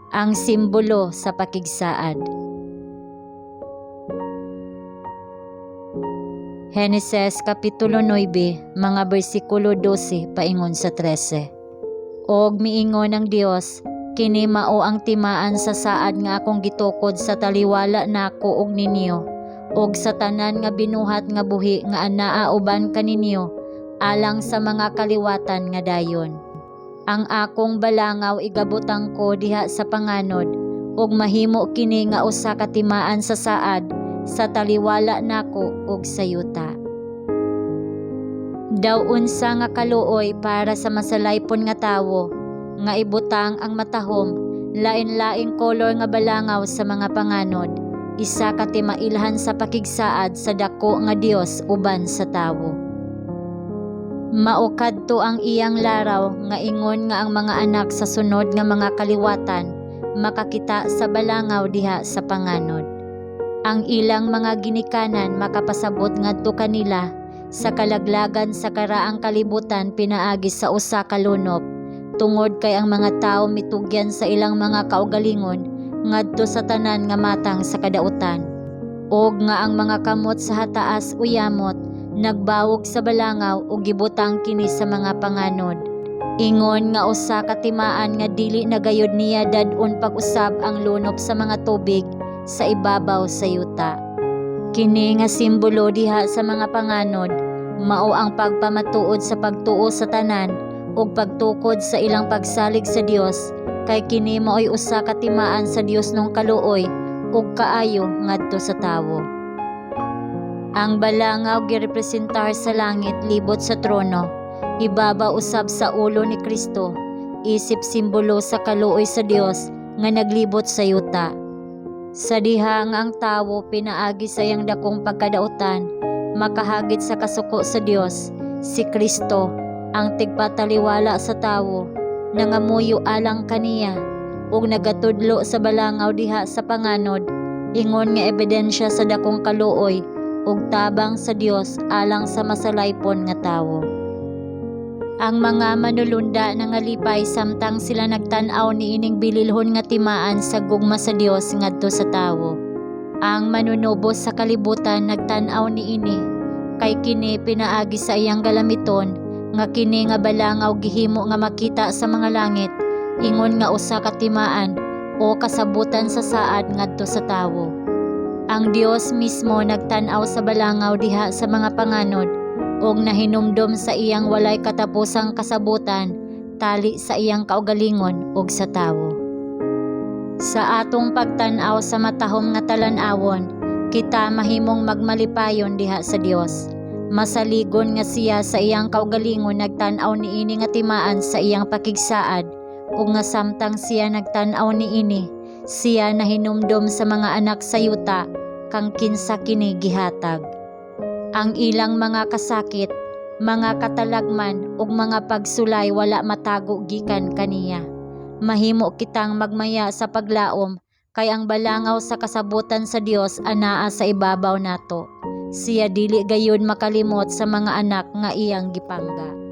Ang simbolo sa pakigsaad. Heneses Kapitulo 9, mga bersikulo 12 paingon sa 13. Og miingon ang Dios, kini mao ang timaan sa saad nga akong gitukod sa taliwala nako og ninyo, og sa tanan nga binuhat nga buhi nga anaa uban kaninyo, alang sa mga kaliwatan nga dayon. Ang akong balangaw igabutang ko diha sa panganod, ug mahimo kini nga usa ka timaan sa saad, sa taliwala nako ug sa yuta. Daw unsa nga kaluoy para sa masalaypon nga tawo, nga ibutang ang matahom, lain-laing kolor nga balangaw sa mga panganod, isa ka timailhan sa pakigsaad sa dako nga Dios uban sa tawo. Mao kadto ang iyang laraw nga ingon nga ang mga anak sa sunod nga mga kaliwatan makakita sa balangaw diha sa panganod. Ang ilang mga ginikanan makapasabot ngadto kanila sa kalaglagan sa karaang kalibutan pinaagi sa usa ka lunop, tungod kay ang mga tawo mitugyan sa ilang mga kaugalingon ngadto sa tanan nga matang sa kadautan, og nga ang mga kamot sa hataas uyamot nagbawog sa balangaw ug gibutang kini sa mga panganod. Ingon nga usa ka timaan nga dili na gayud niya dad-on pag-usab ang lunop sa mga tubig sa ibabaw sa yuta. Kini nga simbolo diha sa mga panganod mao ang pagpamatuod sa pagtuo sa tanan ug pagtukod sa ilang pagsalig sa Dios, kay kini mao'y usa ka timaan sa Dios nung kaluoy ug kaayo ngadto sa tawo. Ang balangaw girepresentar sa langit libot sa trono, ibabaw usab sa ulo ni Kristo, isip simbolo sa kaluoy sa Dios nga naglibot sa yuta. Sa diha nga ang tawo pinaagi sa iyang dakong pagkadautan, makahagit sa kasuko sa Dios, si Kristo ang tigpataliwala sa tawo, nangamuyo alang kaniya ug nagatudlo sa balangaw diha sa panganod, ingon nga ebidensya sa dakong kaluoy ug tabang sa Dios alang sa masalaypon nga tawo. Ang mga manulunda nangalipay samtang sila nagtan-aw niining bililhon nga timaan sa gugma sa Dios ngadto sa tawo. Ang manunubos sa kalibutan nagtan-aw niini, kay kini pinaagi sa iyang galamiton nga kini nga balangaw gihimo nga makita sa mga langit, ingon nga usa ka timaan o kasabutan sa saad ngadto sa tawo. Ang Dios mismo nagtan-aw sa balangaw diha sa mga panganod ug nahinumdom sa iyang walay katapusang kasabutan tali sa iyang kaugalingon ug sa tawo. Sa atong pagtan-aw sa matahom nga talan-awon, kita mahimong magmalipayon diha sa Dios. Masaligon nga siya sa iyang kaugalingon nagtan-aw niini nga timaan sa iyang pakigsaad, ug nga samtang siya nagtan-aw niini, siya nahinumdom sa mga anak sa yuta kang kinsa kini gihatag. Ang ilang mga kasakit, mga katalagman ug mga pagsulay wala matago gikan kaniya. Mahimo kitang magmaya sa paglaom, kay ang balangaw sa kasabutan sa Dios anaa sa ibabaw nato. Siya dili gayud makalimot sa mga anak nga iyang gipangga.